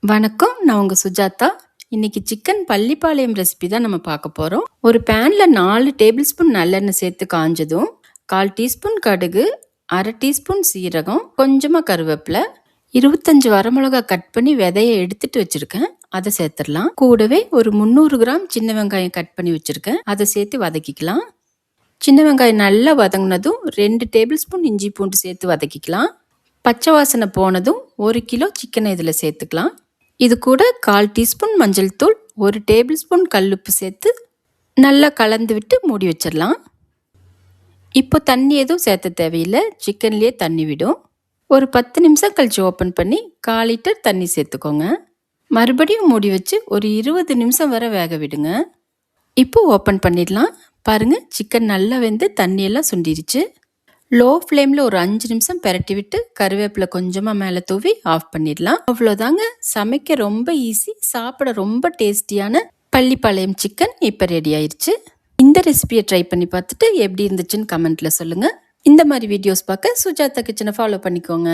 வணக்கம், நான் உங்க சுஜாதா. இன்னைக்கு சிக்கன் பள்ளிப்பாளையம் ரெசிபி தான் நம்ம பார்க்க போறோம். ஒரு பேன்ல 4 டேபிள் ஸ்பூன் நல்லெண்ணெய் சேர்த்து காஞ்சதும் 1/4 டீஸ்பூன் கடுகு, 1/2 டீஸ்பூன் சீரகம், கொஞ்சமா கருவேப்பிலை, 25 வரமிளகாய் கட் பண்ணி விதையை எடுத்துட்டு வச்சிருக்கேன், அதை சேர்த்துடலாம். கூடவே ஒரு 300 கிராம் சின்ன வெங்காயம் கட் பண்ணி வச்சிருக்கேன், அதை சேர்த்து வதக்கிக்கலாம். சின்ன வெங்காயம் நல்லா வதங்கினதும் 2 டேபிள் ஸ்பூன் இஞ்சி பூண்டு சேர்த்து வதக்கிக்கலாம். பச்சை வாசனை போனதும் 1 கிலோ சிக்கனை இதில் சேர்த்துக்கலாம். இது கூட 1/4 டீஸ்பூன் மஞ்சள் தூள், 1 டேபிள் ஸ்பூன் கல்லுப்பு சேர்த்து நல்லா கலந்து விட்டு மூடி வச்சிடலாம். இப்போ தண்ணி எதுவும் சேர்த்த தேவையில்லை, சிக்கன்லேயே தண்ணி விடும். ஒரு 10 நிமிஷம் கழிச்சு ஓப்பன் பண்ணி 1/4 லிட்டர் தண்ணி சேர்த்துக்கோங்க. மறுபடியும் மூடி வச்சு ஒரு 20 நிமிஷம் வரை வேக விடுங்க. இப்போ ஓப்பன் பண்ணிடலாம். பாருங்கள், சிக்கன் நல்லா வெந்து தண்ணியெல்லாம் சுண்டிருச்சு. லோ ஃப்ளேமில் ஒரு 5 நிமிஷம் பெரட்டி விட்டு கருவேப்பிலை கொஞ்சமாக மேலே தூவி ஆஃப் பண்ணிடலாம். அவ்வளோதாங்க, சமைக்க ரொம்ப ஈஸி, சாப்பிட ரொம்ப டேஸ்டியான பள்ளிப்பாளையம் சிக்கன் இப்போ ரெடி ஆயிடுச்சு. இந்த ரெசிபியை ட்ரை பண்ணி பார்த்துட்டு எப்படி இருந்துச்சுன்னு கமெண்ட்டில் சொல்லுங்கள். இந்த மாதிரி வீடியோஸ் பார்க்க சுஜாதா கிச்சனை ஃபாலோ பண்ணிக்கோங்க.